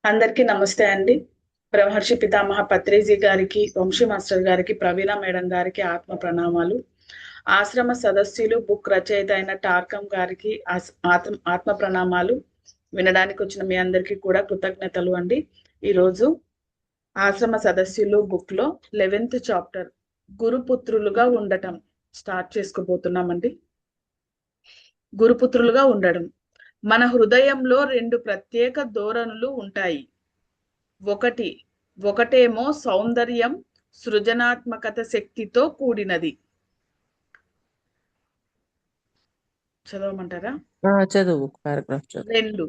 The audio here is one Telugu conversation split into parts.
అందరికీ నమస్తే అండి. బ్రహ్మర్షి పితామహ పత్రిజీ గారికి, వంశీ మాస్టర్ గారికి, ప్రవీణ మేడం గారికి ఆత్మ ప్రణామాలు. ఆశ్రమ సదస్సులు బుక్ రచయిత అయిన టార్కం గారికి ఆత్మ ప్రణామాలు. వినడానికి వచ్చిన మీ అందరికీ కూడా కృతజ్ఞతలు అండి. ఈరోజు ఆశ్రమ సదస్సులు బుక్ లో 11th చాప్టర్ గురుపుత్రులుగా ఉండటం స్టార్ట్ చేసుకోబోతున్నామండి. గురుపుత్రులుగా ఉండడం. మన హృదయంలో రెండు ప్రత్యేక ధోరణులు ఉంటాయి. ఒకటేమో సౌందర్యం, సృజనాత్మకత శక్తితో కూడినది. చదవమంటారా? చదువు పారాగ్రాఫ్ చదువు. 2,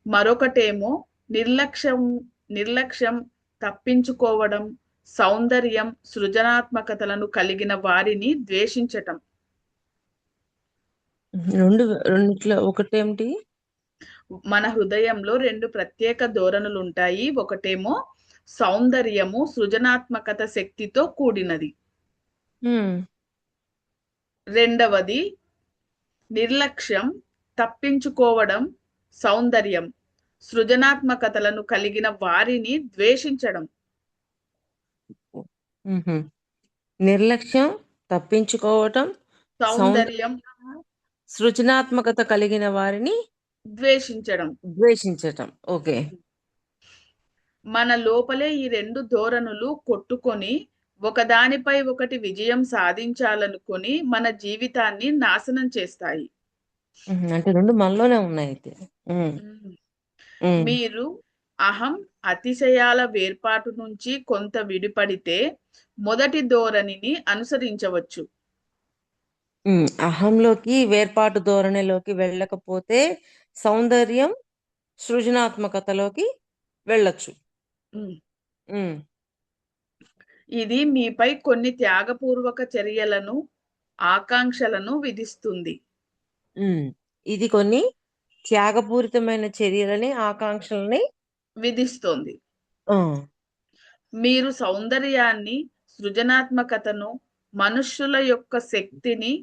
మరొకటేమో నిర్లక్ష్యం, తప్పించుకోవడం, సౌందర్యం, సృజనాత్మకతలను కలిగిన వారిని ద్వేషించటం. రెండిట్లో ఒకటేమిటి? మన హృదయంలో రెండు ప్రత్యేక ధోరణులు ఉంటాయి. ఒకటేమో సౌందర్యము, సృజనాత్మకత శక్తితో కూడినది. రెండవది నిర్లక్ష్యం, తప్పించుకోవడం, సౌందర్యం, సృజనాత్మకతలను కలిగిన వారిని ద్వేషించడం. నిర్లక్ష్యం, తప్పించుకోవటం, సౌందర్యం, సృజనాత్మకత కలిగిన వారిని ద్వేషించడం. ఓకే. మన లోపలే ఈ రెండు ధోరణులు కొట్టుకొని ఒకదానిపై ఒకటి విజయం సాధించాలనుకొని మన జీవితాన్ని నాశనం చేస్తాయి. అంటే రెండు మనలోనే ఉన్నాయి అయితే. మీరు అహం, అతిశయాల వేర్పాటు నుంచి కొంత విడిపడితే మొదటి ధోరణిని అనుసరించవచ్చు. అహంలోకి, వేర్పాటు ధోరణిలోకి వెళ్ళకపోతే సౌందర్యం, సృజనాత్మకతలోకి వెళ్ళొచ్చు. ఇది మీపై కొన్ని త్యాగపూర్వక చర్యలను, ఆకాంక్షలను విధిస్తుంది. ఇది కొన్ని త్యాగపూరితమైన చర్యలని, ఆకాంక్షలని విధిస్తుంది. మీరు సౌందర్యాన్ని, సృజనాత్మకతను, మనుష్యుల యొక్క శక్తిని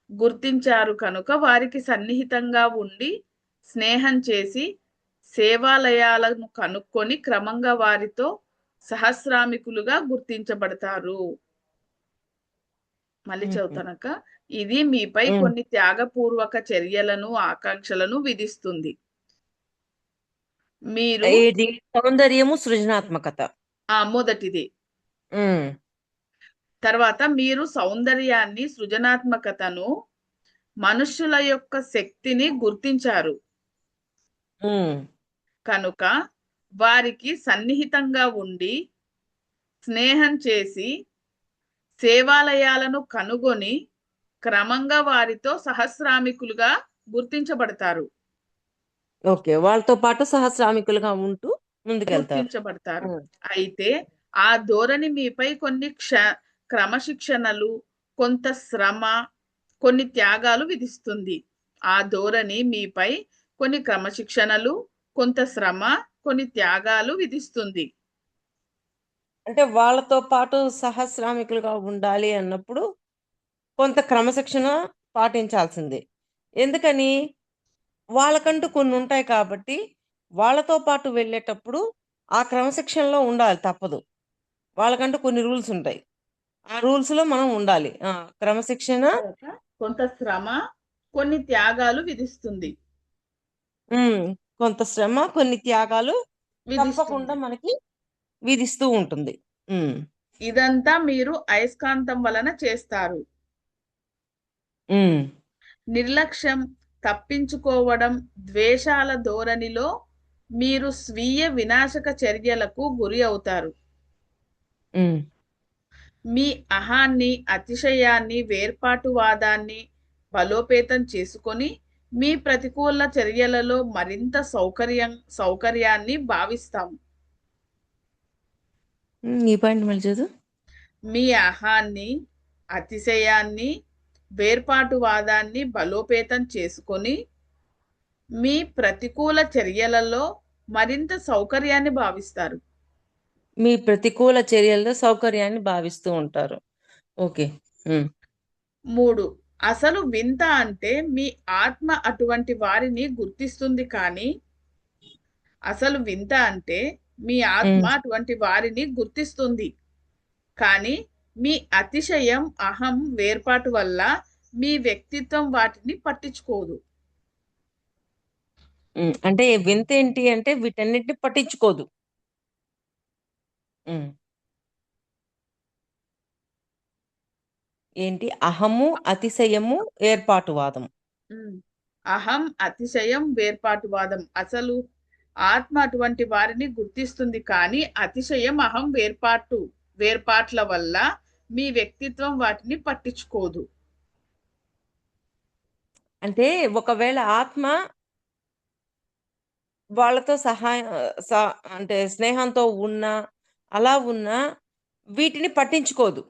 గుర్తించారు కనుక వారికి సన్నిహితంగా ఉండి స్నేహం చేసి సేవాలయాలను కనుక్కొని క్రమంగా వారితో సహస్రామికులుగా గుర్తించబడతారు. మళ్ళీ చదువుతానక. ఇది మీపై కొన్ని త్యాగపూర్వక చర్యలను, ఆకాంక్షలను విధిస్తుంది. మీరు సౌందర్యము, సృజనాత్మకత మొదటిది. తర్వాత మీరు సౌందర్యాన్ని, సృజనాత్మకతను, మనుష్యుల యొక్క శక్తిని గుర్తించారు కనుక వారికి సన్నిహితంగా ఉండి స్నేహం చేసి సేవాలయాలను కనుగొని క్రమంగా వారితో సహస్రామికులుగా గుర్తించబడతారు. ఓకే, వాళ్ళతో పాటు సహస్రామికులుగా ఉంటూ గుర్తించబడతారు. అయితే ఆ ధోరణి మీపై కొన్ని క్రమశిక్షణలు, కొంత శ్రమ, కొన్ని త్యాగాలు విధిస్తుంది. ఆ ధోరణి మీపై కొన్ని క్రమశిక్షణలు, కొంత శ్రమ, కొన్ని త్యాగాలు విధిస్తుంది. అంటే వాళ్ళతో పాటు సహస్రామికులుగా ఉండాలి అన్నప్పుడు కొంత క్రమశిక్షణ పాటించాల్సిందే. ఎందుకని? వాళ్ళకంటూ కొన్ని ఉంటాయి కాబట్టి వాళ్ళతో పాటు వెళ్ళేటప్పుడు ఆ క్రమశిక్షణలో ఉండాలి, తప్పదు. వాళ్ళకంటూ కొన్ని రూల్స్ ఉంటాయి, ఆ రూల్స్ లో మనం ఉండాలి. క్రమశిక్షణ, కొంత శ్రమ, కొన్ని త్యాగాలు విధిస్తుంది. కొంత శ్రమ, కొన్ని త్యాగాలు తప్పకుండా మనకి విధిస్తూ ఉంటుంది. ఇదంతా మీరు అయస్కాంతం వలన చేస్తారు. నిర్లక్ష్యం, తప్పించుకోవడం, ద్వేషాల ధోరణిలో మీరు స్వీయ వినాశక చర్యలకు గురి అవుతారు. మీ అహాన్ని, అతిశయాన్ని, వేర్పాటువాదాన్ని బలోపేతం చేసుకొని మీ ప్రతికూల చర్యలలో మరింత సౌకర్యాన్ని భావిస్తాం. మీ అహాన్ని, అతిశయాన్ని, వేర్పాటువాదాన్ని బలోపేతం చేసుకొని మీ ప్రతికూల చర్యలలో మరింత సౌకర్యాన్ని భావిస్తారు. మీ ప్రతికూల చర్యల్లో సౌకర్యాన్ని భావిస్తూ ఉంటారు. ఓకే. 3, అసలు వింత అంటే మీ ఆత్మ అటువంటి వారిని గుర్తిస్తుంది కానీ అసలు వింత అంటే మీ ఆత్మ అటువంటి వారిని గుర్తిస్తుంది, కానీ మీ అతిశయం అహం వేర్పాటు వల్ల మీ వ్యక్తిత్వం వాటిని పట్టించుకోదు. అంటే వింత ఏంటి అంటే వీటన్నిటిని పట్టించుకోదు. ఉమ్. ఏంటి? అహము, అతిశయము, ఏర్పాటువాదం. ఉమ్. అహం, అతిశయం, వేర్పాటువాదం. అసలు ఆత్మ అటువంటి వారిని గుర్తిస్తుంది, కానీ అతిశయం అహం వేర్పాట్ల వల్ల మీ వ్యక్తిత్వం వాటిని పట్టించుకోదు. అంటే ఒకవేళ ఆత్మ వాళ్ళతో సహాయం అంటే స్నేహంతో ఉన్నా అలా ఉన్నా వీటిని పట్టించుకోదు.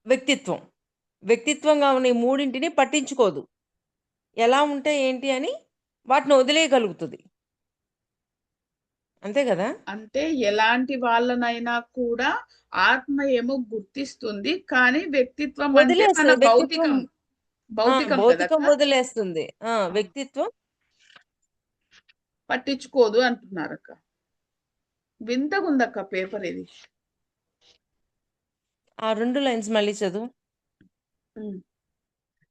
వ్యక్తిత్వం వ్యక్తిత్వంగా ఉన్న ఈ మూడింటిని పట్టించుకోదు. ఎలా ఉంటే ఏంటి అని వాటిని వదిలేయగలుగుతుంది. అంతే కదా? అంటే ఎలాంటి వాళ్ళనైనా కూడా ఆత్మ ఏమో గుర్తిస్తుంది, కానీ వ్యక్తిత్వం అంటే మన వదిలేస్తుంది వ్యక్తిత్వం. భౌతికం. భౌతికం భౌతికం కదక్క. వదిలేస్తుంది. వ్యక్తిత్వం పట్టించుకోదు అంటున్నారక్క. వింతగుందక్క పేపర్ ఇది. ఆ 2 లైన్స్ మళ్ళీ చదువు.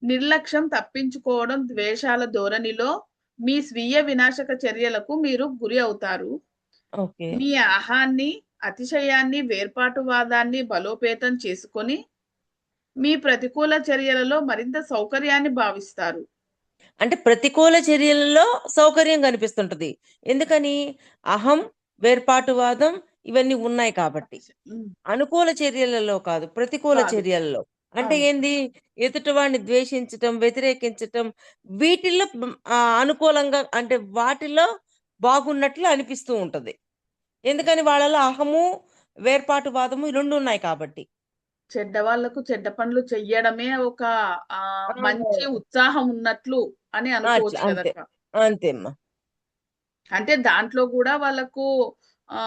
నిర్లక్ష్యం, తప్పించుకోవడం, ద్వేషాల ధోరణిలో మీ స్వీయ వినాశక చర్యలకు మీరు గురి అవుతారు. ఓకే. మీ అహాన్ని, అతిశయాన్ని, వేర్పాటువాదాన్ని బలోపేతం చేసుకొని మీ ప్రతికూల చర్యలలో మరింత సౌకర్యాన్ని భావిస్తారు. అంటే ప్రతికూల చర్యలలో సౌకర్యం కనిపిస్తుంటది. ఎందుకని? అహం, వేర్పాటువాదం ఇవన్నీ ఉన్నాయి కాబట్టి. ఉమ్, అనుకూల చర్యలలో కాదు, ప్రతికూల కాదు. చర్యలలో. అంటే అవును. ఏంది? ఎదుటివాడిని ద్వేషించటం, వ్యతిరేకించటం వీటిల్లో అనుకూలంగా అంటే వాటిలో బాగున్నట్లు అనిపిస్తూ ఉంటది. ఎందుకని? వాళ్ళలో అహము, వేర్పాటువాదము ఈ 2 ఉన్నాయి కాబట్టి. చెడ్డ వాళ్లకు చెడ్డ పనులు చెయ్యడమే ఒక ఆ! మంచి ఉత్సాహం ఉన్నట్లు అని అనుకోవచ్చు అంతే. కదక్క. అంతే అమ్మా. అంటే దాంట్లో కూడా వాళ్ళకు ఆ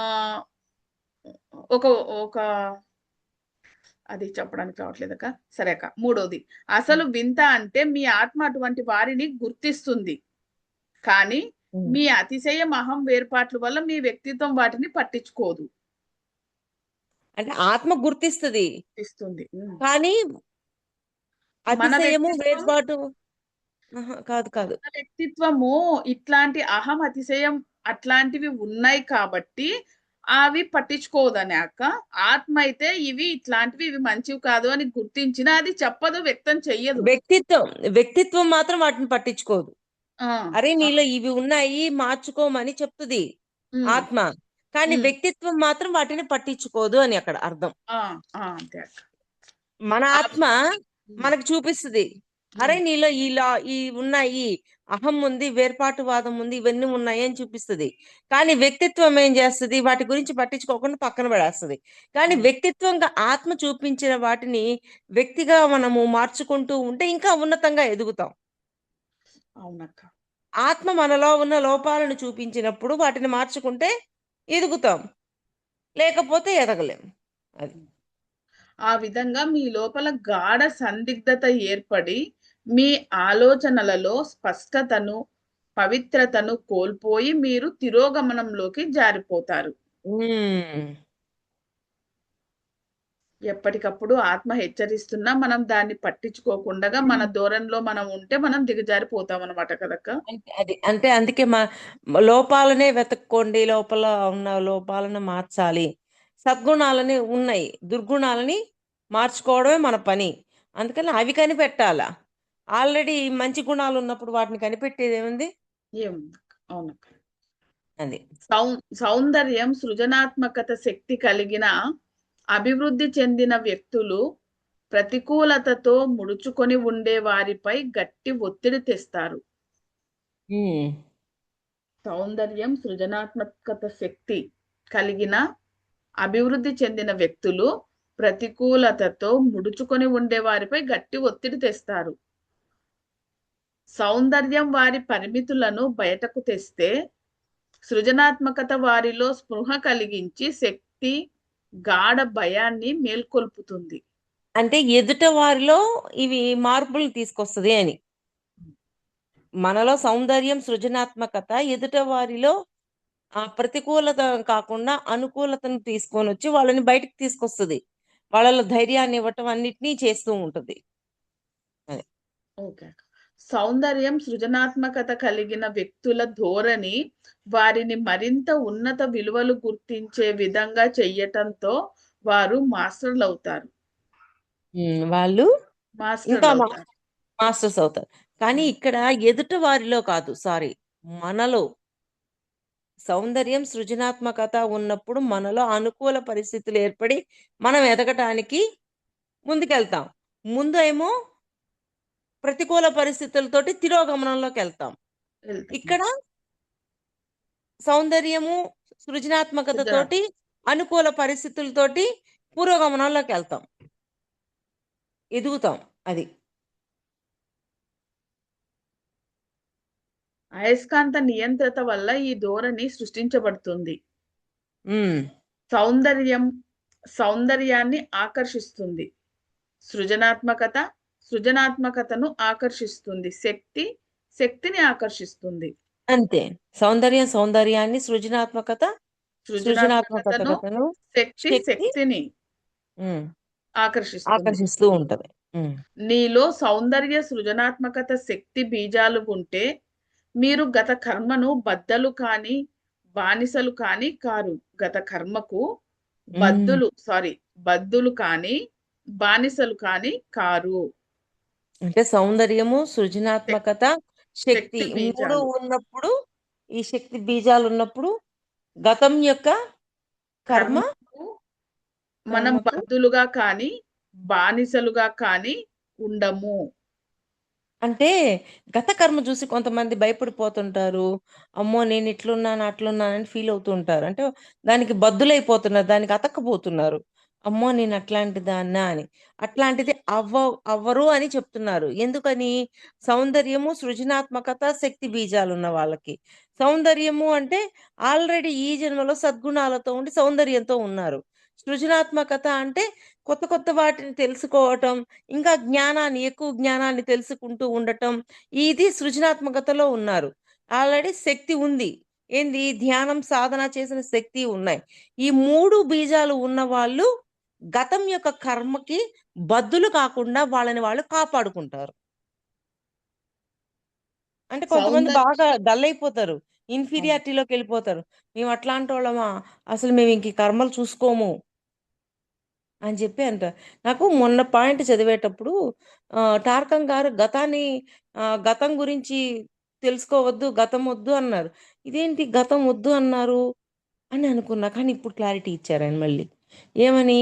ఒక ఒక అది చెప్పడానికి రావట్లేదక్క. సరే అక్క. మూడోది, అసలు వింత అంటే మీ ఆత్మ అటువంటి వారిని గుర్తిస్తుంది, కానీ ఉమ్. మీ అతిశయం అహం వేర్పాట్ల వల్ల మీ వ్యక్తిత్వం వాటిని పట్టించుకోదు. అంటే ఆత్మ గుర్తిస్తది. ఇస్తుంది. కానీ మన అతిశయము, వ్యక్తిత్వం వేర్పాటు కాదు కాదు. మన వ్యక్తిత్వము ఇట్లాంటి అహం, అతిశయం అట్లాంటివి ఉన్నాయి కాబట్టి అవి పట్టించుకోదని అక్క. ఆత్మ అయితే ఇవి ఇట్లాంటివి ఇవి మంచివి కాదు అని గుర్తించిన అది చెప్పదు, వ్యక్తం చెయ్యదు. వ్యక్తిత్వం వ్యక్తిత్వం మాత్రం వాటిని పట్టించుకోదు. ఆ అరే ఆ, నీలో ఇవి ఉన్నాయి మార్చుకోమని చెప్తుంది ఉమ్, ఆత్మ. కానీ ఉమ్, వ్యక్తిత్వం మాత్రం వాటిని పట్టించుకోదు అని అక్కడ అర్థం. ఆ, అంతే అక్క. మన ఆ, ఆత్మ ఉమ్, మనకు చూపిస్తుంది. అరే ఉమ్, నీలో ఇలా ఈ ఉన్నాయి, అహం ఉంది, వేర్పాటువాదం ఉంది, ఇవన్నీ ఉన్నాయి అని చూపిస్తుంది. కానీ వ్యక్తిత్వం ఏం చేస్తుంది? వాటి గురించి పట్టించుకోకుండా పక్కన పడేస్తుంది. కానీ ఉమ్, వ్యక్తిత్వంగా ఆత్మ చూపించిన వాటిని వ్యక్తిగా మనము మార్చుకుంటూ ఉంటే ఇంకా ఉన్నతంగా ఎదుగుతాం. అవునక్క. ఆత్మ మనలో ఉన్న లోపాలను చూపించినప్పుడు వాటిని మార్చుకుంటే ఎదుగుతాం, లేకపోతే ఎదగలేం. అది. ఆ విధంగా మీ లోపల గాఢ సందిగ్ధత ఏర్పడి మీ ఆలోచనలలో స్పష్టతను, పవిత్రతను కోల్పోయి మీరు తిరోగమనంలోకి జారిపోతారు. ఉమ్. ఎప్పటికప్పుడు ఆత్మ హెచ్చరిస్తున్నా మనం దాన్ని పట్టించుకోకుండా మన ధోరణిలో మనం ఉంటే మనం దిగజారిపోతాం అనమాట కదక్క. అంటే అందుకే లోపాలనే వెతుక్కోండి, లోపల ఉన్న లోపాలను మార్చాలి. సద్గుణాలని ఉన్నాయి, దుర్గుణాలని మార్చుకోవడమే మన పని. అందుకని అవి కనిపెట్టాలా. ఆల్రెడీ మంచి గుణాలు ఉన్నప్పుడు వాటిని కనిపెట్టేది ఏముంది? ఏం అవునక్క. అది. సౌందర్యం, సృజనాత్మకత శక్తి కలిగిన అభివృద్ధి చెందిన వ్యక్తులు ప్రతికూలతతో ముడుచుకొని ఉండే వారిపై గట్టి ఒత్తిడి తెస్తారు. ఉమ్. సౌందర్యం, సృజనాత్మకత శక్తి కలిగిన అభివృద్ధి చెందిన వ్యక్తులు ప్రతికూలతతో ముడుచుకొని ఉండే వారిపై గట్టి ఒత్తిడి తెస్తారు. సౌందర్యం వారి పరిమితులను బయటకు తెస్తే, సృజనాత్మకత వారిలో స్పృహ కలిగించి శక్తి, గాఢ భయాన్ని మేల్కొల్పుతుంది. అంటే ఎదుట వారిలో ఇవి మార్పులు తీసుకొస్తుంది అని. మనలో సౌందర్యం, సృజనాత్మకత ఎదుట వారిలో ఆ ప్రతికూలత కాకుండా అనుకూలతను తీసుకొనొచ్చి వాళ్ళని బయటికి తీసుకొస్తది. వాళ్ళలో ధైర్యాన్ని ఇవ్వటం అన్నిటిని చేస్తూ ఉంటది. అది. ఓకే. సౌందర్యం, సృజనాత్మకత కలిగిన వ్యక్తుల ధోరణి వారిని మరింత ఉన్నత విలువలు గుర్తించే విధంగా చెయ్యటంతో వారు మాస్టర్‌లవుతారు. వాళ్ళు ఇంకా మాస్టర్‌లవుతారు. మాస్టర్స్ అవుతారు. కానీ హ్మ్. ఇక్కడ ఎదుటి వారిలో కాదు, సారీ, మనలో సౌందర్యం, సృజనాత్మకత ఉన్నప్పుడు మనలో అనుకూల పరిస్థితులు ఏర్పడి మనం ఎదగటానికి ముందుకెళ్తాం. ముందు ఏమో ప్రతికూల పరిస్థితులతోటి తిరోగమనంలోకెళ్తాం. వెళ్తాము. ఇక్కడ సౌందర్యము, సృజన సృజనాత్మకతతోటి అనుకూల పరిస్థితులతోటి పురోగమనంలోకెళ్తాం. ఎదుగుతాం. అది. అయస్కాంత నియంత్రిత వల్ల ఈ ధోరణి సృష్టించబడుతుంది. హ్మ్. సౌందర్యం సౌందర్యాన్ని ఆకర్షిస్తుంది. సృజనాత్మకత సృజనాత్మకతను ఆకర్షిస్తుంది. శక్తిని ఆకర్షిస్తుంది. అంతే. సౌందర్యం సౌందర్యాన్ని, సృజనాత్మకత సృజనాత్మకతను సృజనాత్మకతను, శక్తి శక్తిని హ్మ్. ఆకర్షిస్తుంది. ఆకర్షిస్తూ ఉంటది. హ్మ్. నీలో సౌందర్య సృజనాత్మకత శక్తి బీజాలు ఉంటే మీరు గత కర్మను బానిసలు కానీ కారు. గత కర్మకు హ్మ్. బద్దులు కానీ బానిసలు కానీ కారు. అంటే సౌందర్యము, శక్ సృజనాత్మకత, శక్తి శక్తి ఈ 3 బీజాలు. ఉన్నప్పుడు, ఈ శక్తి బీజాలున్నప్పుడు గతం యొక్క కర్మ కర్మకు మనం కర్మకు బద్దులుగా కానీ, బానిసలుగా కానీ ఉండము. అంటే గత కర్మ చూసి కొంతమంది భయపడిపోతుంటారు. అమ్మో! నేను ఇట్లున్నాను, అట్లున్నానని ఫీల్ అవుతూ ఉంటారు. అంటే దానికి బద్దులైపోతున్నారు. దానికి అతక్కపోతున్నారు. అమ్మో! నేను అట్లాంటి దాన్నా అని. అట్లాంటిది అవ్వరు అని చెప్తున్నారు. ఎందుకని? సౌందర్యము, సృజనాత్మకత, శక్తి బీజాలున్న వాళ్ళకి. సౌందర్యము అంటే ఆల్రెడీ ఈ జన్మలో సద్గుణాలతో ఉండి సౌందర్యంతో ఉన్నారు. సృజనాత్మకత అంటే కొత్త కొత్త వాటిని తెలుసుకోవటం, ఇంకా ఎక్కువ జ్ఞానాన్ని తెలుసుకుంటూ ఉండటం. ఇది సృజనాత్మకతలో ఉన్నారు. ఆల్రెడీ శక్తి ఉంది. ఏంది? ధ్యానం, సాధన చేసిన శక్తి ఉన్నాయి. ఈ 3 బీజాలు ఉన్నవాళ్ళు గతం యొక్క కర్మకి బద్దులు కాకుండా వాళ్ళని వాళ్ళు కాపాడుకుంటారు. అంటే కొంతమంది సౌందర్య బాగా డల్ అయిపోతారు. అవును. ఇన్ఫీరియారిటీలోకెళ్ళిపోతారు. మేము అట్లాంటోళ్ళమా? అసలు మేము ఇంక ఈ కర్మలు చూసుకోము అని చెప్పి అంటారు. నాకు మొన్న పాయింట్ చదివేటప్పుడు టార్కం గారు గతం గురించి తెలుసుకోవద్దు, గతం వద్దు అన్నారు. ఇదేంటి గతం వద్దు అన్నారు అని అనుకున్నా. కానీ ఇప్పుడు క్లారిటీ ఇచ్చారాయన మళ్ళీ. ఏమని?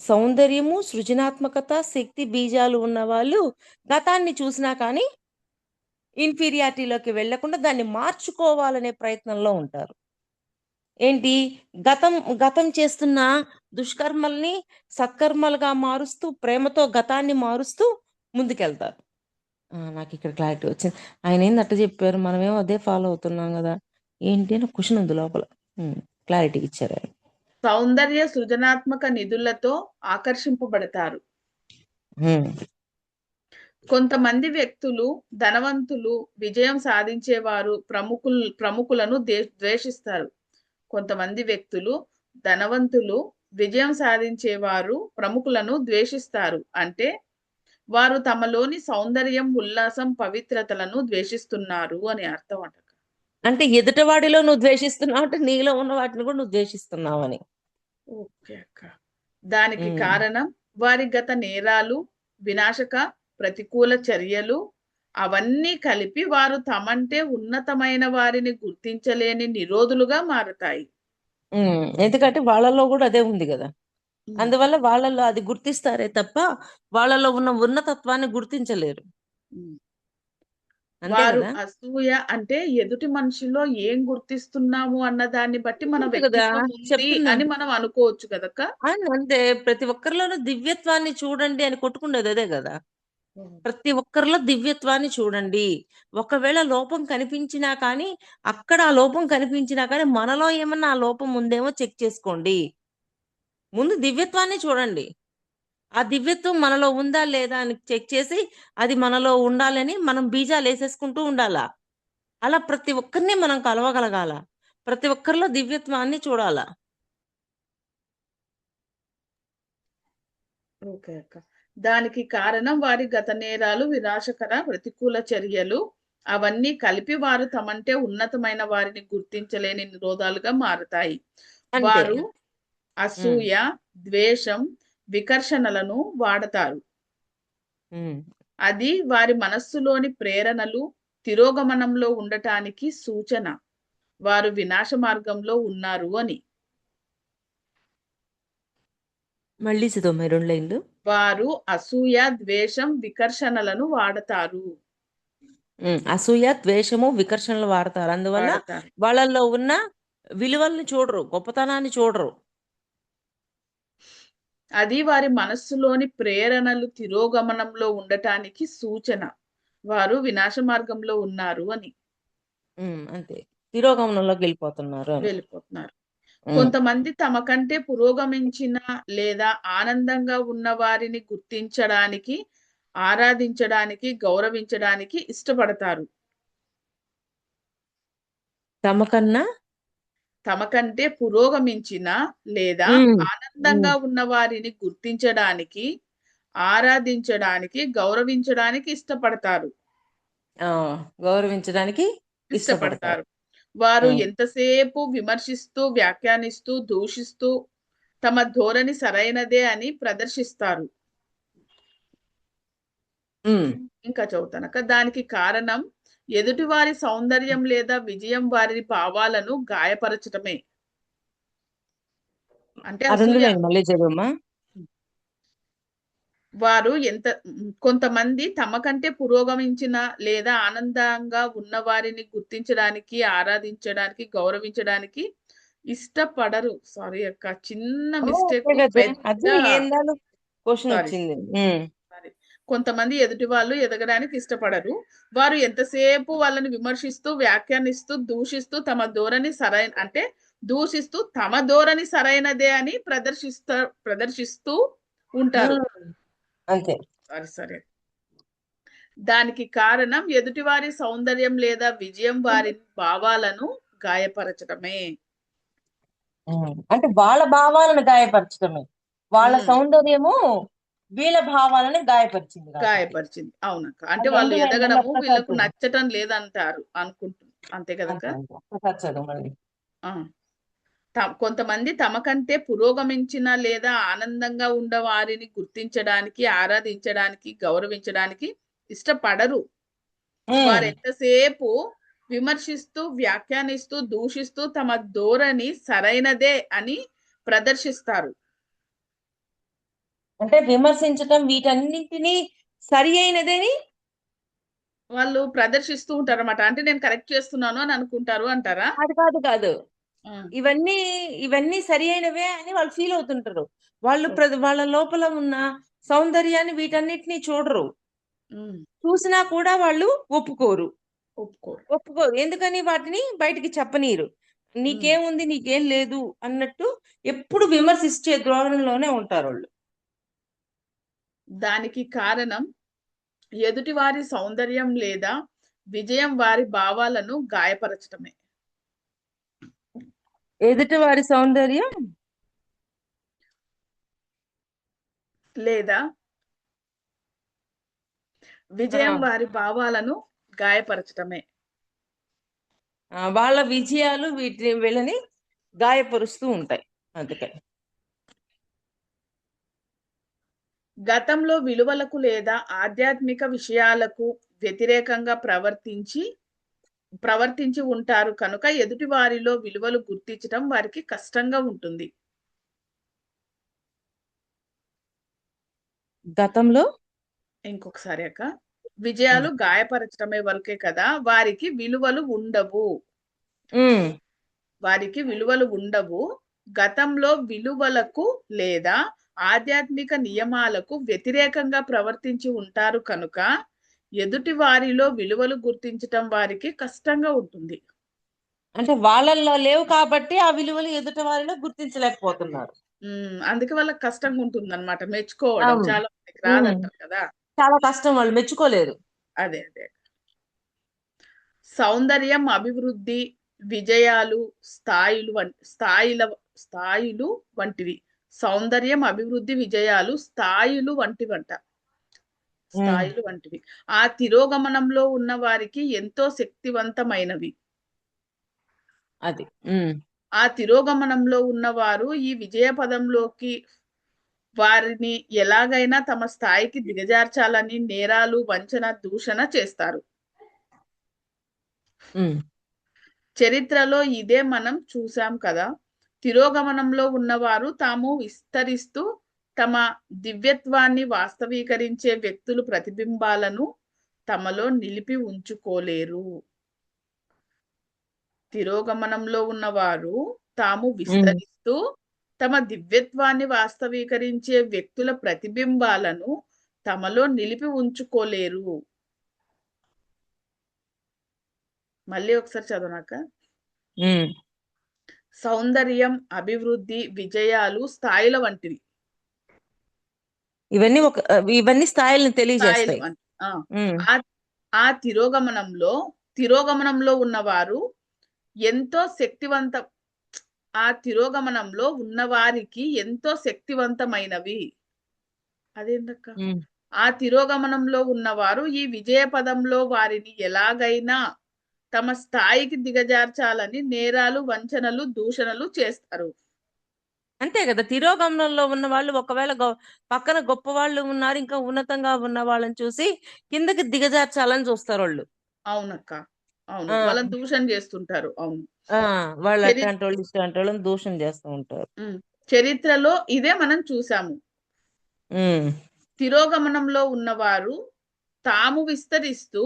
సౌందర్యము, సృజనాత్మకత, శక్తి బీజాలు ఉన్నవాళ్ళు గతాన్ని చూసినా కానీ ఇన్ఫీరియారిటీలోకి వెళ్ళకుండా దాన్ని మార్చుకోవాలనే ప్రయత్నంలో ఉంటారు. ఏంటి? గతం గతం చేస్తున్న దుష్కర్మల్ని సత్కర్మలుగా మారుస్తూ, ప్రేమతో గతాన్ని మారుస్తూ ముందుకెళ్తారు. నాకిక్కడ క్లారిటీ వచ్చింది. ఆయనేంది అట్ట జెప్పారు, మనమేమో అదే ఫాలో అవుతున్నాం గదా! ఏంటి అని క్వెషన్ ఉంది లోపల. హ్మ్. క్లారిటీ ఇచ్చారాయన. సౌందర్య సృజనాత్మక నిధులతో ఆకర్షింపబడతారు. హ్మ్. కొంతమంది వ్యక్తులు ధనవంతులు, విజయం సాధించేవారు, ప్రముఖులను ద్వేషిస్తారు. కొంతమంది వ్యక్తులు ధనవంతులు, విజయం సాధించేవారు, ప్రముఖులను ద్వేషిస్తారు. అంటే వారు తమలోని సౌందర్యం, ఉల్లాసం, పవిత్రతలను ద్వేషిస్తున్నారు అని అర్థం అట. అంటే ఎదుటివాడిలో నువ్వు ద్వేషిస్తున్నావు అంటే నీలో ఉన్న వాటిని గూడా నువ్వు ద్వేషిస్తున్నావని. ఓకే అక్క. దానికి హ్మ్. కారణం వారి గత నేరాలు, వినాశక ప్రతికూల చర్యలు అవన్నీ కలిపి వారు తమంటే ఉన్నతమైన వారిని గుర్తించలేని నిరోధులుగా మారతాయి. ఎందుకంటే వాళ్ళలో గూడా అదే ఉంది గదా! హ్మ్. అందువల్ల వాళ్ళలో అది గుర్తిస్తారే తప్ప, వాళ్ళలో ఉన్న ఉన్నతత్వాన్ని గుర్తించలేరు. హ్మ్. అంతే వారు గదా! అసూయ అంటే ఎదుటి మనిషిలో ఏం గుర్తిస్తున్నాము అన్న దాన్ని బట్టి మన అంతే గదా! వ్యక్తిత్వం ఉంది చెప్తున్నా. అని మనం అనుకోవచ్చు కదక్క. అంతే. ప్రతి ఒక్కరిలోనూ దివ్యత్వాన్ని చూడండి అని కొట్టుకునేది అదే గదా! హ్మ్. ప్రతి ఒక్కరిలో దివ్యత్వాన్ని చూడండి. ఒకవేళ లోపం కనిపించినా కానీ, అక్కడ ఆ లోపం కనిపించినా కానీ, మనలో ఏమన్నా ఆ లోపం ఉందేమో చెక్ చేసుకోండి. ముందు దివ్యత్వాన్ని చూడండి. ఆ దివ్యత్వం మనలో ఉందా లేదా అని చెక్ చేసి, అది మనలో ఉండాలని మనం బీజాలేసేసుకుంటూ ఉండాల. అలా ప్రతి ఒక్కరిని మనం కలవగలగాల. ప్రతి ఒక్కరిలో దివ్యత్వాన్ని చూడాలా. ఓకే అక్క. దానికి కారణం వారి గత నేరాలు, వినాశకర ప్రతికూల చర్యలు అవన్నీ కలిపి వారు తమంటే ఉన్నతమైన వారిని గుర్తించలేని నిరోధాలుగా మారతాయి. అంతే. వారు అసూయ, ద్వేషం, వికర్షణలను వాడతారు. అది వారి మనస్సులోని ప్రేరణలు తిరోగమనంలో ఉండటానికి సూచన. వారు వినాశ మార్గంలో ఉన్నారు అని. మళ్ళీ చదవమ్మా 2 లైన్లు. వారు అసూయ, ద్వేషం, వికర్షణలను వాడతారు. అసూయ, ద్వేషము, వికర్షణలు వాడతారు. అందువల్ల వాడతారు. వాళ్ళల్లో ఉన్న విలువల్ని చూడరు, గొప్పతనాన్ని చూడరు. అది వారి మనస్సులోని ప్రేరణలు తిరోగమనంలో ఉండటానికి సూచన. వారు వినాశ మార్గంలో ఉన్నారు అని. అంతే. తిరోగమనంలోకి వెళ్ళిపోతున్నారు అని. వెళ్ళిపోతున్నారు. కొంతమంది తమ కంటే పురోగమించిన లేదా ఆనందంగా ఉన్న వారిని గుర్తించడానికి, ఆరాధించడానికి, గౌరవించడానికి ఇష్టపడతారు. తమ కంటే పురోగమించిన లేదా ఆనందంగా ఉన్న వారిని గుర్తించడానికి, ఆరాధించడానికి, గౌరవించడానికి ఇష్టపడతారు. గౌరవించడానికి ఇష్టపడతారు. వారు ఎంతసేపు విమర్శిస్తూ, వ్యాఖ్యానిస్తూ, దూషిస్తూ తమ ధోరణి సరైనదే అని ప్రదర్శిస్తారు. ఇంకా చదువుతానక. దానికి కారణం ఎదుటివారి సౌందర్యం లేదా విజయం వారి భావాలను గాయపరచటమే. అంటే అసూయ. మళ్ళీ చదువమ్మా. వారు కొంతమంది తమ కంటే పురోగమించిన లేదా ఆనందంగా ఉన్న వారిని గుర్తించడానికి, ఆరాధించడానికి, గౌరవించడానికి ఇష్టపడరు. సారీ అక్క, చిన్న మిస్టేక్. క్వశ్చన్ వచ్చింది. కొంతమంది ఎదుటి వాళ్ళు ఎదగడానికి ఇష్టపడరు. వారు ఎంతసేపు వాళ్ళని విమర్శిస్తూ, వ్యాఖ్యానిస్తూ, దూషిస్తూ తమ ధోరణి సరైనదే అని ప్రదర్శిస్తూ ఉంటారు. అంతే. సరే. దానికి కారణం ఎదుటివారి సౌందర్యం లేదా విజయం వారి భావాలను గాయపరచడమే. అంటే వాళ్ళ భావాలను గాయపరచడమే. వాళ్ళ సౌందర్యము వీళ్ళ భావాలను గాయపరిచింది. అవునక్క. అంటే వాళ్ళు ఎదగడము వీళ్ళకు నచ్చటం లేదంటారు అనుకుంటున్నారు. అంతే కదక్క. కొంతమంది తమ కంటే పురోగమించిన లేదా ఆనందంగా ఉన్న వారిని గుర్తించడానికి, ఆరాధించడానికి, గౌరవించడానికి ఇష్టపడరు. వారు ఎంతసేపు విమర్శిస్తూ, వ్యాఖ్యానిస్తూ, దూషిస్తూ తమ ధోరణి సరైనదే అని ప్రదర్శిస్తారు. అంటే విమర్శించటం వీటన్నింటినీ సరి అయినదని వాళ్ళు ప్రదర్శిస్తూ ఉంటారు అన్నమాట. అంటే నేను కరెక్ట్ చేస్తున్నాను అని అనుకుంటారు అంటారా? కాదు. ఇవన్నీ సరి అయినవే అని వాళ్ళు ఫీల్ అవుతుంటారు. వాళ్ళు వాళ్ళ లోపల ఉన్న సౌందర్యాన్ని వీటన్నిటిని చూడరు. చూసినా కూడా వాళ్ళు ఒప్పుకోరు. ఎందుకని వాటిని బయటికి చెప్పనీరు. నీకేముంది, నీకేం లేదు అన్నట్టు ఎప్పుడు విమర్శించే ధోరణిలోనే ఉంటారు వాళ్ళు. దానికి కారణం ఎదుటివారి సౌందర్యం లేదా విజయం వారి భావాలను గాయపరచటమే. ఎదుటివారి సౌందర్యం లేదా విజయం వారి భావాలను గాయపరచటమే. వాళ్ళ విజయాలు వీళ్ళని గాయపరుస్తూ ఉంటాయి. అందుకని గతంలో విలువలకు లేదా ఆధ్యాత్మిక విషయాలకు వ్యతిరేకంగా ప్రవర్తించి ఉంటారు కనుక ఎదుటి వారిలో విలువలు గుర్తించడం వారికి కష్టంగా ఉంటుంది. గతంలో ఇంకొకసారి అక్క. విజయాలు గాయపరచడమే వరకే కదా, వారికి విలువలు ఉండవు. గతంలో విలువలకు లేదా ఆధ్యాత్మిక నియమాలకు వ్యతిరేకంగా ప్రవర్తించి ఉంటారు కనుక ఎదుటి వారిలో విలువలు గుర్తించటం వారికి కష్టంగా ఉంటుంది. అంటే వాళ్ళల్లో లేవు కాబట్టి ఆ విలువలు ఎదుటి వారిలో గుర్తించలేకపోతున్నారు. అందుకే వాళ్ళకి కష్టంగా ఉంటుంది అనమాట మెచ్చుకోవడం. చాలా మందికి రాదంటారు కదా. చాలా కష్టం, వాళ్ళు మెచ్చుకోలేరు. అదే. సౌందర్యం, అభివృద్ధి, విజయాలు, స్థాయిలు వంటివి. సౌందర్యం, అభివృద్ధి, విజయాలు, స్థాయిలు వంటివి. ఆ తిరోగమనంలో ఉన్న వారికి ఎంతో శక్తివంతమైనవి. అది ఆ తిరోగమనంలో ఉన్నవారు ఈ విజయ పదంలోకి వారిని ఎలాగైనా తమ స్థాయికి దిగజార్చాలని నేరాలు, వంచన, దూషణ చేస్తారు. చరిత్రలో ఇదే మనం చూసాం కదా. తిరోగమనంలో ఉన్నవారు తాము విస్తరిస్తూ తమ దివ్యత్వాన్ని వాస్తవీకరించే వ్యక్తులు ప్రతిబింబాలను తమలో నిలిపి ఉంచుకోలేరు. తిరోగమనంలో ఉన్నవారు తాము విస్తరిస్తూ తమ దివ్యత్వాన్ని వాస్తవీకరించే వ్యక్తుల ప్రతిబింబాలను తమలో నిలిపి ఉంచుకోలేరు. మళ్ళీ ఒకసారి చదవనాక. సౌందర్యం, అభివృద్ధి, విజయాలు, స్థాయిల వంటివి. ఇవన్నీ స్థాయిలను తెలియజేస్తాయి. ఆ తిరోగమనంలో ఉన్నవారు ఎంతో శక్తివంత ఆ తిరోగమనంలో ఉన్నవారికి ఎంతో శక్తివంతమైనవి. అదేందక్క? ఆ తిరోగమనంలో ఉన్నవారు ఈ విజయ పదంలో వారిని ఎలాగైనా తమ స్థాయికి దిగజార్చాలని నేరాలు, వంచనలు, దూషణలు చేస్తారు. అంతే కదా. తిరోగమనంలో ఉన్న వాళ్ళు ఒకవేళ పక్కన గొప్ప వాళ్ళు ఉన్నారు, ఇంకా ఉన్నతంగా ఉన్న వాళ్ళని చూసి కిందకి దిగజార్చాలని చూస్తారు వాళ్ళు. అవునక్క, అవును. వాళ్ళని దూషణ చేస్తుంటారు. అవును, వాళ్ళు అట్లాంటి వాళ్ళు ఇట్లాంటి వాళ్ళని దూషణ చేస్తూ ఉంటారు. చరిత్రలో ఇదే మనం చూసాము. తిరోగమనంలో ఉన్నవారు తాము విస్తరిస్తూ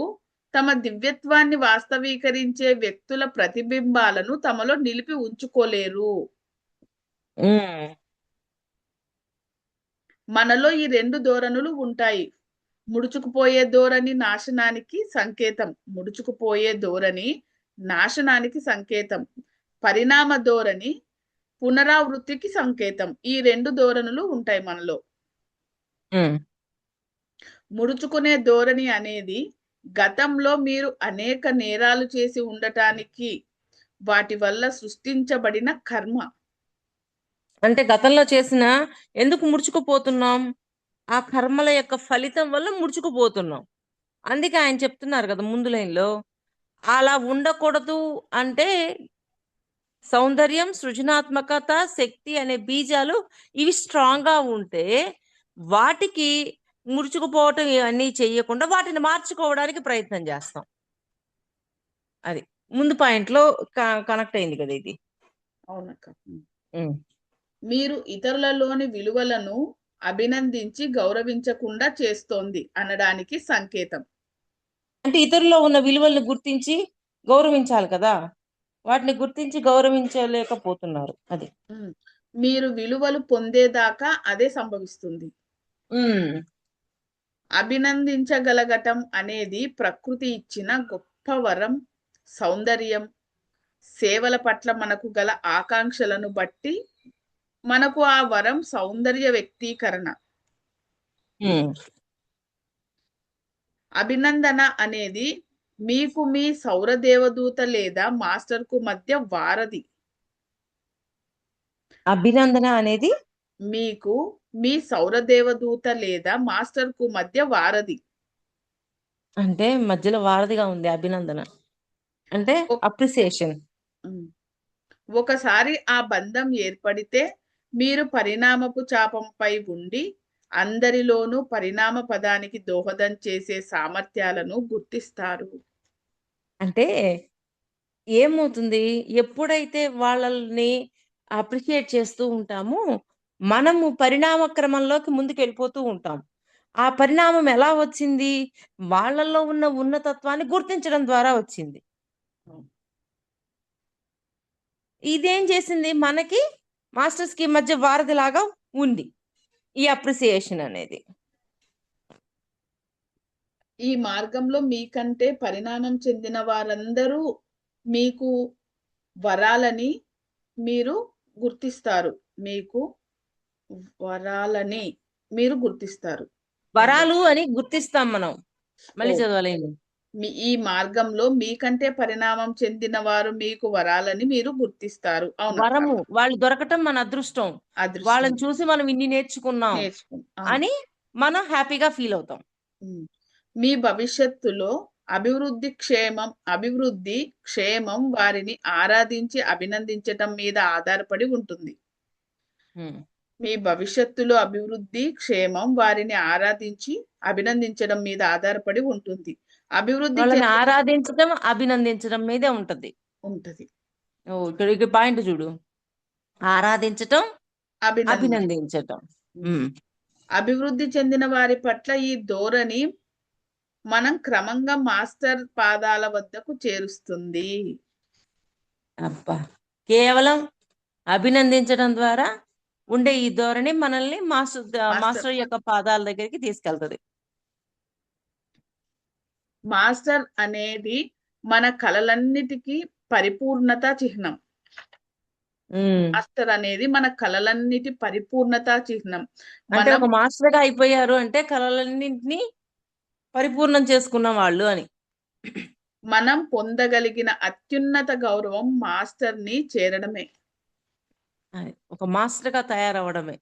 తమ దివ్యత్వాన్ని వాస్తవీకరించే వ్యక్తుల ప్రతిబింబాలను తమలో నిలిపి ఉంచుకోలేరు. మనలో ఈ రెండు ధోరణులు ఉంటాయి. ముడుచుకుపోయే ధోరణి నాశనానికి సంకేతం. పరిణామ ధోరణి పునరావృత్తికి సంకేతం. ఈ రెండు ధోరణులు ఉంటాయి మనలో. ముడుచుకునే ధోరణి అనేది గతంలో మీరు అనేక నేరాలు చేసి ఉండటానికి వాటి వల్ల సృష్టించబడిన కర్మ. అంటే గతంలో చేసిన ఎందుకు ముడుచుకుపోతున్నాం? ఆ కర్మల యొక్క ఫలితం వల్ల ముడుచుకుపోతున్నాం. అందుకే ఆయన చెప్తున్నారు కదా ముందు లైన్లో, అలా ఉండకూడదు అంటే సౌందర్యం, సృజనాత్మకత, శక్తి అనే బీజాలు ఇవి స్ట్రాంగ్ గా ఉంటే వాటికి ముడుచుకుపోవటం ఇవన్నీ చెయ్యకుండా వాటిని మార్చుకోవడానికి ప్రయత్నం చేస్తాం. అది ముందు పాయింట్ లో కనెక్ట్ అయింది కదా ఇది. అవునక్క. మీరు ఇతరులలోని విలువలను అభినందించి గౌరవించకుండా చేస్తోంది అనడానికి సంకేతం. అంటే ఇతరుల్లో ఉన్న విలువలను గుర్తించి గౌరవించాలి కదా, వాటిని గుర్తించి గౌరవించలేకపోతున్నారు. అది మీరు విలువలు పొందేదాకా అదే సంభవిస్తుంది. అభినందించగలగటం అనేది ప్రకృతి ఇచ్చిన గొప్ప వరం. సౌందర్యం, సేవల పట్ల మనకు గల ఆకాంక్షలను బట్టి మనకు ఆ వరం సౌందర్య వ్యక్తీకరణ. అభినందన అనేది మీకు మీ సౌర దేవదూత లేదా మాస్టర్ కు మధ్య వారధి. అభినందన అనేది మీకు మీ సౌర దేవదూత లేదా మాస్టర్ కు మధ్య వారధి. అంటే మధ్యలో వారధిగా ఉంది అభినందన అంటే అప్రిసియేషన్. ఒకసారి ఆ బంధం ఏర్పడితే మీరు పరిణామపు చాపంపై ఉండి అందరిలోనూ పరిణామ పదానికి దోహదం చేసే సామర్థ్యాలను గుర్తిస్తారు. అంటే ఏమవుతుంది, ఎప్పుడైతే వాళ్ళని అప్రిషియేట్ చేస్తూ ఉంటామో మనము పరిణామ క్రమంలోకి ముందుకు వెళ్ళిపోతూ ఉంటాం. ఆ పరిణామం ఎలా వచ్చింది? వాళ్ళల్లో ఉన్న ఉన్నతత్వాన్ని గుర్తించడం ద్వారా వచ్చింది. ఇదేం చేసింది, మనకి మాస్టర్స్ కి మధ్య వారధిలాగా ఉంది ఈ అప్రిసియేషన్ అనేది. ఈ మార్గంలో మీకంటే పరిణామం చెందిన వారందరూ మీకు వరాలని మీరు గుర్తిస్తారు. వరాలు అని గుర్తిస్తాం మనం. మళ్ళీ చదవాలి. ఈ మార్గంలో మీకంటే పరిణామం చెందిన వారు మీకు వరాలని మీరు గుర్తిస్తారు. అవునా వరము కాదా? వాళ్ళు దొరకటం మన అదృష్టం. అదృష్టం వాళ్ళని చూసి మనం ఇన్ని నేర్చుకున్నాం అవును. అని మనం హ్యాపీగా ఫీల్ అవుతాం. ఉమ్. మీ భవిష్యత్తులో అభివృద్ధి క్షేమం వారిని ఆరాధించి అభినందించటం మీద ఆధారపడి ఉంటుంది. ఉమ్. మీ భవిష్యత్తులో అభివృద్ధి క్షేమం వారిని ఆరాధించి అభినందించడం మీద ఆధారపడి ఉంటుంది. అభివృద్ధి వాళ్ళని చెందిన ఆరాధించడం, అభినందించడం మీదే ఉంటది. ఉంటది. ఓ ఇక్కడ పాయింట్ చూడు. ఆరాధించటం, అభినందించ అభినందించటం. ఉమ్. అభివృద్ధి చెందిన వారి పట్ల ఈ ధోరణి మనం క్రమంగా మాస్టర్ పాదాల వద్దకు చేరుస్తుంది. అబ్బా, కేవలం అభినందించడం ద్వారా ఉండే ఈ ధోరణి మనల్ని మాస్టర్ మాస్టర్ యొక్క పాదాల దగ్గరికి తీసుకెళ్తది. మాస్టర్ అనేది మన కళలన్నిటికీ పరిపూర్ణత చిహ్నం. మాస్టర్ అనేది మన కళలన్నిటి పరిపూర్ణత చిహ్నం. అంటే మనం ఒక మాస్టర్ గా అయిపోయారు అంటే కళలన్నింటినీ పరిపూర్ణం చేసుకున్న వాళ్ళు అని. మనం పొందగలిగిన అత్యున్నత గౌరవం మాస్టర్ ని చేరడమే. ఒక మాస్టర్ గా తయారవడమే.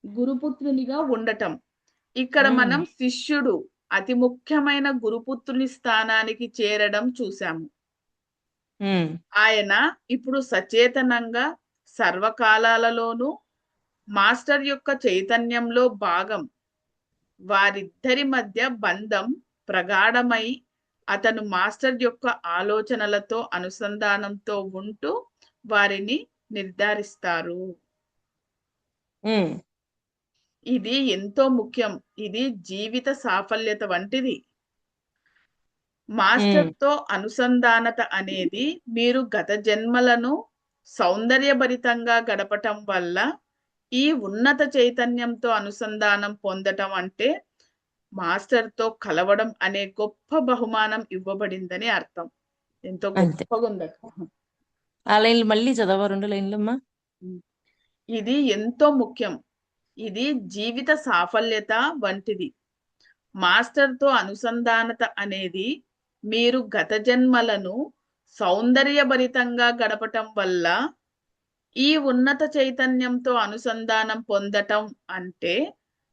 గురుపుత్రునిగా ఉండటం. ఇక్కడ మనం శిష్యుడు అతి ముఖ్యమైన గురుపుత్రుని స్థానానికి చేరడం చూశాము. ఆయన ఇప్పుడు సచేతనంగా సర్వకాలాలలోనూ మాస్టర్ యొక్క చైతన్యంలో భాగం. వారిద్దరి మధ్య బంధం ప్రగాఢమై అతను మాస్టర్ యొక్క ఆలోచనలతో అనుసంధానంతో ఉంటూ వారిని నిర్ధారిస్తారు. ఇది ఎంతో ముఖ్యం. ఇది జీవిత సాఫల్యత వంటిది. మాస్టర్ తో అనుసంధానత అనేది మీరు గత జన్మలను సౌందర్యభరితంగా గడపటం వల్ల ఈ ఉన్నత చైతన్యంతో అనుసంధానం పొందటం అంటే మాస్టర్ తో కలవడం అనే గొప్ప బహుమానం ఇవ్వబడిందని అర్థం. ఎంతో గొప్పగా ఉంది. ఆ లైన్లు మళ్ళీ చదవ, 2 లైన్లమ్మా. ఇది ఎంతో ముఖ్యం. ఇది జీవిత సాఫల్యత వంటిది. మాస్టర్ తో అనుసంధానత అనేది మీరు గత జన్మలను సౌందర్యభరితంగా గడపటం వల్ల ఈ ఉన్నత చైతన్యంతో అనుసంధానం పొందటం అంటే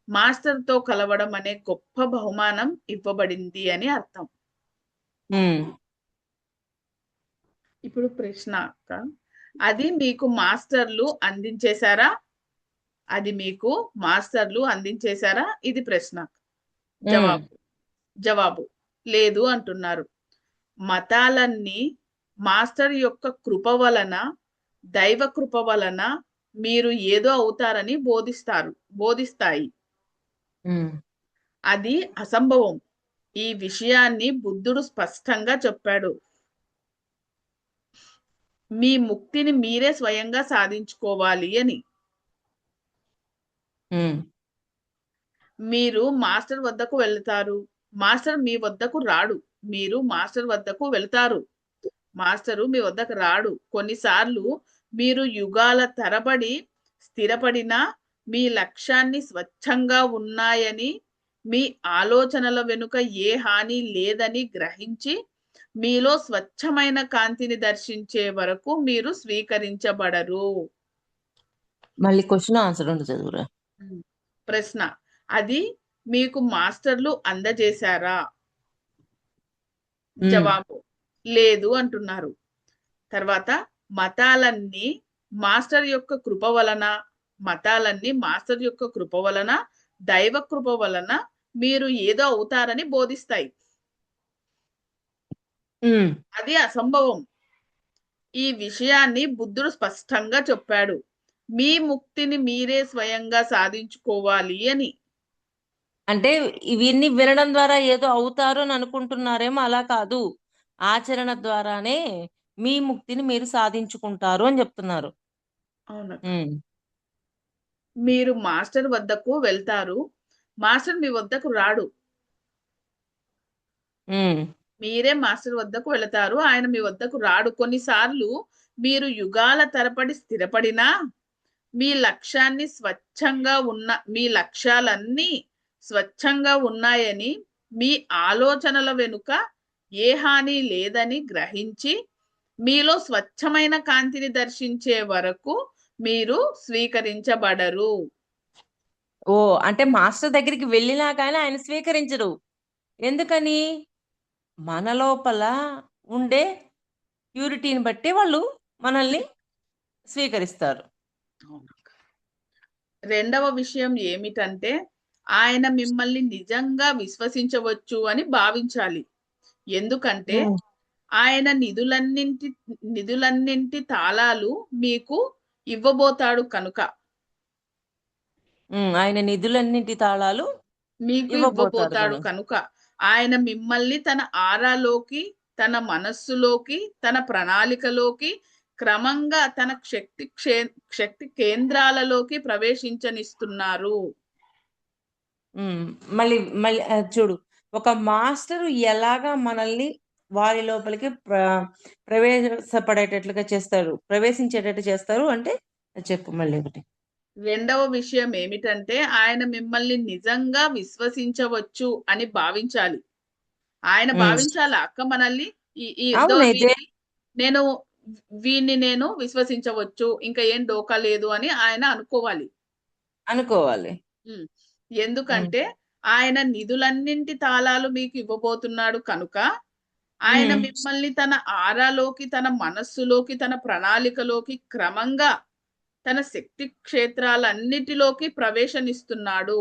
మాస్టర్ తో కలవడం అనే గొప్ప బహుమానం ఇవ్వబడింది అని అర్థం. ఇప్పుడు ప్రశ్న అక్క, అది మీకు మాస్టర్లు అందించేశారా? అది మీకు మాస్టర్లు అందించేశారా? ఇది ప్రశ్న. జవాబు లేదు అంటున్నారు. మతాలన్నీ మాస్టర్ యొక్క కృప వలన, దైవ కృప వలన మీరు ఏదో అవుతారని బోధిస్తాయి. అది అసంభవం. ఈ విషయాన్ని బుద్ధుడు స్పష్టంగా చెప్పాడు. మీ ముక్తిని మీరే స్వయంగా సాధించుకోవాలి అని. మీరు మాస్టర్ వద్దకు వెళ్తారు, మాస్టర్ మీ వద్దకు రాడు. మీరు మాస్టర్ వద్దకు వెళ్తారు, మాస్టరు మీ వద్దకు రాడు. కొన్నిసార్లు మీరు యుగాల తరబడి స్థిరపడిన మీ లక్ష్యాన్ని స్వచ్ఛంగా ఉన్నాయని, మీ ఆలోచనల వెనుక ఏ హాని లేదని గ్రహించి మీలో స్వచ్ఛమైన కాంతిని దర్శించే వరకు మీరు స్వీకరించబడరు. మళ్ళీ క్వశ్చన్ ఆన్సర్ ఉండి చదువురా. ప్రశ్న, అది మీకు మాస్టర్లు అందజేశారా? జవాబు లేదు అంటున్నారు. తర్వాత మతాలన్నీ మాస్టర్ యొక్క కృప వలన, దైవ కృప వలన మీరు ఏదో అవుతారని బోధిస్తాయి. అది అసంభవం. ఈ విషయాన్ని బుద్ధుడు స్పష్టంగా చెప్పాడు. మీ ముక్తిని మీరే స్వయంగా సాధించుకోవాలి అని. అంటే ఇవన్నీ వినడం ద్వారా ఏదో అవుతారు అని అనుకుంటున్నారేమో, అలా కాదు. ఆచరణ ద్వారానే మీ ముక్తిని మీరు సాధించుకుంటారు అని చెప్తున్నారు. అవును. మీరు మాస్టర్ వద్దకు వెళ్తారు, మాస్టర్ మీ వద్దకు రాడు. మీరే మాస్టర్ వద్దకు వెళతారు, ఆయన మీ వద్దకు రాడు. కొన్నిసార్లు మీరు యుగాల తరబడి స్థిరపడినా మీ లక్ష్యాలన్నీ స్వచ్ఛంగా ఉన్నాయని, మీ ఆలోచనల వెనుక ఏ హాని లేదని గ్రహించి మీలో స్వచ్ఛమైన కాంతిని దర్శించే వరకు మీరు స్వీకరించబడరు. ఓ అంటే మాస్టర్ దగ్గరికి వెళ్ళినా కానీ ఆయన స్వీకరించరు. ఎందుకని? మన లోపల ఉండే ప్యూరిటీని బట్టి వాళ్ళు మనల్ని స్వీకరిస్తారు. రెండవ విషయం ఏమిటంటే ఆయన మిమ్మల్ని నిజంగా విశ్వసించవచ్చు అని భావించాలి. ఎందుకంటే ఆయన నిధులన్నింటి తాళాలు మీకు ఇవ్వబోతాడు కనుక. ఆయన నిధులన్నింటి తాళాలు మీకు ఇవ్వబోతాడు కనుక ఆయన మిమ్మల్ని తన ఆరాలోకి, తన మనస్సులోకి, తన ప్రణాళికలోకి క్రమంగా తన శక్తి కేంద్రాలలోకి ప్రవేశించనిస్తున్నారు. మళ్ళీ మళ్ళీ చూడు, ఒక మాస్టర్ ఎలాగా మనల్ని వారి లోపలికి ప్రవేశపడేటట్లుగా చేస్తారు, ప్రవేశించేటట్టు చేస్తారు అంటే చెప్పు మళ్ళీ ఒకటి. రెండవ విషయం ఏమిటంటే ఆయన మిమ్మల్ని నిజంగా విశ్వసించవచ్చు అని భావించాలి. ఆయన భావించాలి అక్క మనల్ని నేను వీణ్ణి విశ్వసించవచ్చు, ఇంకా ఏం డోకా లేదు అని ఆయన అనుకోవాలి. ఎందుకంటే ఆయన నిధులన్నింటి తాళాలు మీకు ఇవ్వబోతున్నాడు కనుక ఆయన మిమ్మల్ని తన ఆరాలోకి, తన మనస్సులోకి, తన ప్రణాళికలోకి క్రమంగా తన శక్తి క్షేత్రాలన్నిటిలోకి ప్రవేశనిస్తున్నాడు.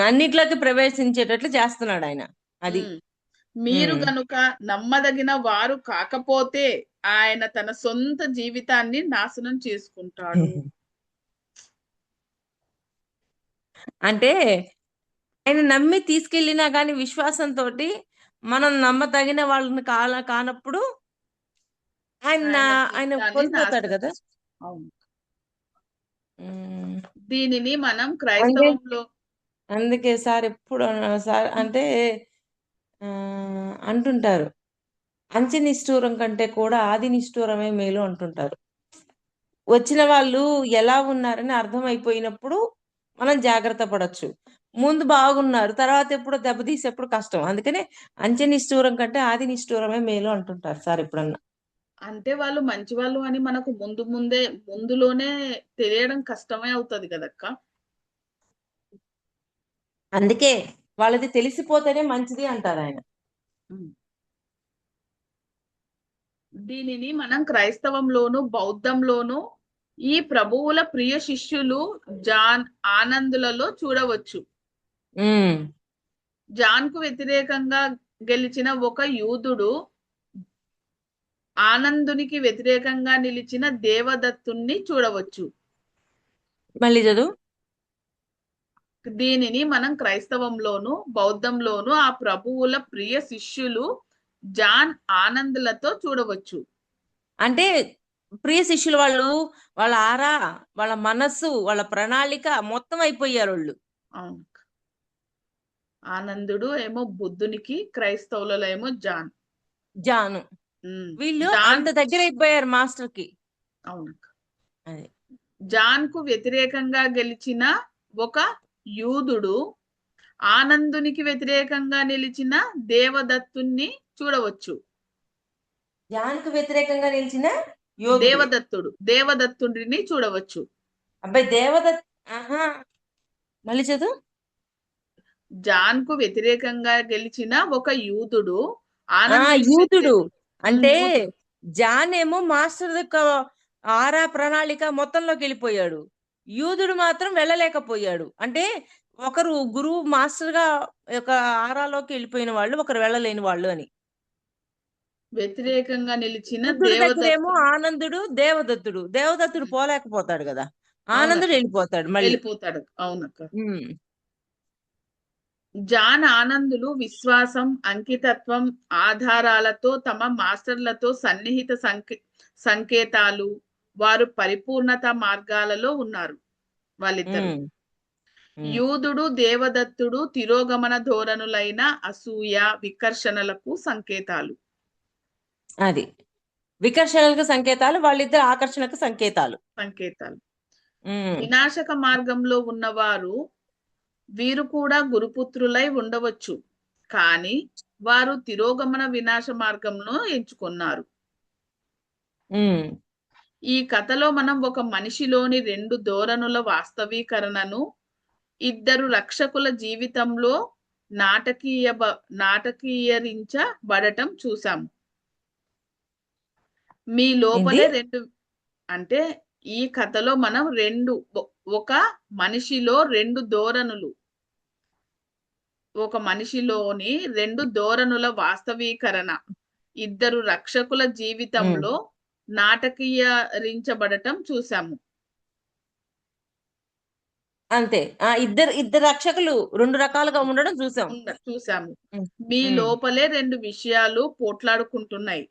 అన్నిట్లోకి ప్రవేశించేటట్లు చేస్తున్నాడు ఆయన. అది మీరు గనుక నమ్మదగిన వారు కాకపోతే ఆయన తన సొంత జీవితాన్ని నాశనం చేసుకుంటాడు. అంటే ఆయన నమ్మి తీసుకెళ్ళినా కానీ విశ్వాసంతో మనం నమ్మదగిన వాళ్ళని కానప్పుడు ఆయన కోల్పోతాడు కదా. దీనిని మనం క్రైస్తవంలో అందుకే సార్ ఎప్పుడు సార్ అంటే అంటుంటారు, అంచె నిష్ఠూరం కంటే కూడా ఆది నిష్ఠూరమే మేలు అంటుంటారు. వచ్చిన వాళ్ళు ఎలా ఉన్నారని అర్థమైపోయినప్పుడు మనం జాగ్రత్త పడచ్చు. ముందు బాగున్నారు, తర్వాత ఎప్పుడు దెబ్బతీసేప్పుడు కష్టం. అందుకనే అంచె నిష్ఠూరం కంటే ఆది నిష్ఠూరమే మేలు అంటుంటారు సార్ ఎప్పుడన్నా. అంటే వాళ్ళు మంచి వాళ్ళు అని మనకు ముందులోనే తెలియడం కష్టమే అవుతుంది కదక్క. అందుకే వాళ్ళది తెలిసిపోతేనే మంచిది అంటారు ఆయన. దీనిని మనం క్రైస్తవంలోను, బౌద్ధంలోను ఈ ప్రభువుల ప్రియ శిష్యులు జాన్ ఆనందులలో చూడవచ్చు. జాన్ కు వ్యతిరేకంగా గెలిచిన ఒక యూదుడు ఆనందునికి వ్యతిరేకంగా నిలిచిన దేవదత్తుణ్ణి చూడవచ్చు. మళ్ళీ చదువు. దీనిని మనం క్రైస్తవంలోను, బౌద్ధంలోను ఆ ప్రభువుల ప్రియ శిష్యులు జాన్ ఆనందులతో చూడవచ్చు. అంటే ప్రియ శిష్యులు వాళ్ళ ఆరా, వాళ్ళ మనస్సు, వాళ్ళ ప్రణాళిక మొత్తం అయిపోయారు వాళ్ళు. ఆనందుడు ఏమో బుద్ధునికి, క్రైస్తవులలో ఏమో జాను. వీళ్ళు అంత దగ్గర అయిపోయారు మాస్టర్ కి. అవును. జాన్ కు వ్యతిరేకంగా గెలిచిన ఒక యూదుడు ఆనందునికి వ్యతిరేకంగా నిలిచిన దేవదత్తుని చూడవచ్చు. జాన్ కు వ్యతిరేకంగా నిలిచిన దేవదత్తుడిని చూడవచ్చు. అబ్బాయి దేవదత్ మళ్ళీ చదువు. జాన్ కు వ్యతిరేకంగా గెలిచిన ఒక యూదుడు యూదుడు అంటే జాన్ ఏమో మాస్టర్ యొక్క ఆరా ప్రణాళిక మొత్తంలోకి వెళ్ళిపోయాడు, యూదుడు మాత్రం వెళ్ళలేకపోయాడు. అంటే ఒకరు గురువు మాస్టర్ గా ఒక ఆరాలోకి వెళ్ళిపోయిన వాళ్ళు, ఒకరు వెళ్ళలేని వాళ్ళు అని. వ్యతిరేకంగా నిలిచిన ఏమో ఆనందుడు, దేవదత్తుడు పోలేకపోతాడు కదా, ఆనందుడు వెళ్ళిపోతాడు. అవునక్క. జాన్ ఆనందులు విశ్వాసం, అంకితత్వం ఆధారాలతో తమ మాస్టర్లతో సన్నిహిత సంకేతాలు, వారు పరిపూర్ణత మార్గాలలో ఉన్నారు వాళ్ళిద్దరు. యూదుడు, దేవదత్తుడు తిరోగమన ధోరణులైన అసూయ, వికర్షణలకు సంకేతాలు. అది వికర్షణలకు సంకేతాలు, వాళ్ళిద్దరు ఆకర్షణకు సంకేతాలు. వినాశక మార్గంలో ఉన్నవారు వీరు కూడా గురుపుత్రులై ఉండవచ్చు, కానీ వారు తిరోగమన వినాశ మార్గంను ఎంచుకున్నారు. ఉమ్, ఈ కథలో మనం ఒక మనిషిలోని రెండు ధోరణుల వాస్తవీకరణను, ఇద్దరు రక్షకుల జీవితంలో నాటకీయరించబడటం చూసాము. మీ ఏంది? లోపలే రెండు, అంటే ఈ కథలో మనం ఒక మనిషిలో రెండు ధోరణులు, ఒక మనిషిలోని రెండు ధోరణుల వాస్తవీకరణ, ఇద్దరు రక్షకుల ఉమ్, జీవితంలో నాటకీయరించబడటం చూసాము. అంతే. ఇద్దరు ఇద్దరు రక్షకులు రెండు రకాలుగా ఉండడం చూసాం. చూసాము. ఉమ్, మీ ఉమ్. లోపలే రెండు విషయాలు పోట్లాడుకుంటున్నాయి.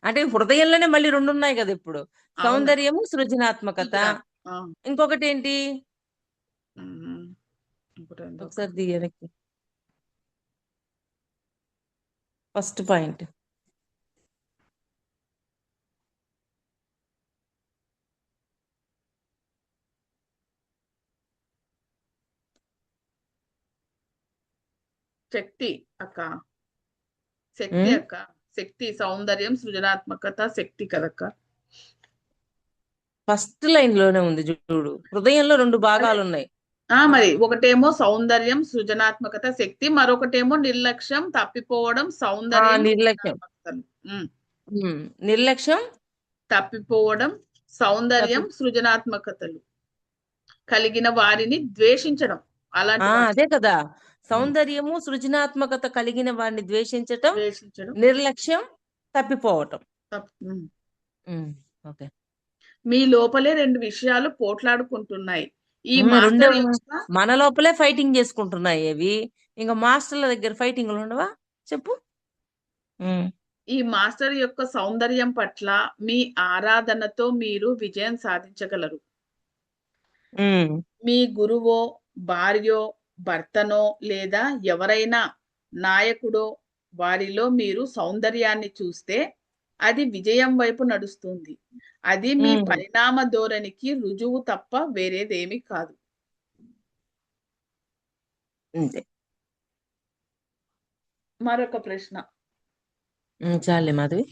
అంటే హృదయంలోనే మళ్ళీ రెండు ఉన్నాయి కదా ఇప్పుడు. అవును. సౌందర్యము, సృజనాత్మకత. గుజరాత్. ఆ, ఇంకొకటి ఏంటి? ఉమ్, ఇంకోటి ఏందో ఒక ఒకసారి వెనక్కి. First point. శక్తి అక్క, శక్తి అక్క, శక్తి, సౌందర్యం, సృజనాత్మకత, శక్తి కదక్క. ఫస్ట్ లైన్ లోనే ఉంది చూడు, హృదయంలో రెండు అదే. భాగాలు ఉన్నాయి. మరి ఒకటేమో సౌందర్యం, సృజనాత్మకత, శక్తి, మరొకటేమో నిర్లక్ష్యం, తప్పిపోవడం, సౌందర్యం, నిర్లక్ష్యం. సృజనాత్మకతలు. ఉమ్, నిర్లక్ష్యం, తప్పిపోవడం, సౌందర్యం, తప్పి సృజనాత్మకతలు కలిగిన వారిని ద్వేషించడం. అలాంటి వారిని అదే కదా. ఉమ్, సౌందర్యము, సృజనాత్మకత కలిగిన వాడిని ద్వేషించటం, ద్వేషించడం. నిర్లక్ష్యం, తప్పిపోవటం. ఉమ్. ఉమ్, ఓకే. మీ లోపలే రెండు విషయాలు పోట్లాడుకుంటున్నాయి. ఈ రెండు మాస్టర్ యొక్క మన లోపలే ఫైటింగ్ చేసుకుంటున్నాయి అవి. ఇంకా మాస్టర్ల దగ్గర ఫైటింగ్లు ఉండవా చెప్పు. ఉమ్, ఈ మాస్టర్ యొక్క సౌందర్యం పట్ల మీ ఆరాధనతో మీరు విజయం సాధించగలరు. ఉమ్, మీ గురువో, భార్యో, భర్తనో లేదా ఎవరైనా నాయకుడో వారిలో మీరు సౌందర్యాన్ని చూస్తే అది విజయం వైపు నడుస్తుంది. అది మీ ఉమ్, పరిణామ ధోరణికి రుజువు తప్ప వేరేదేమీ కాదు. అంతే. మరొక ప్రశ్న. చాలే మాధవి.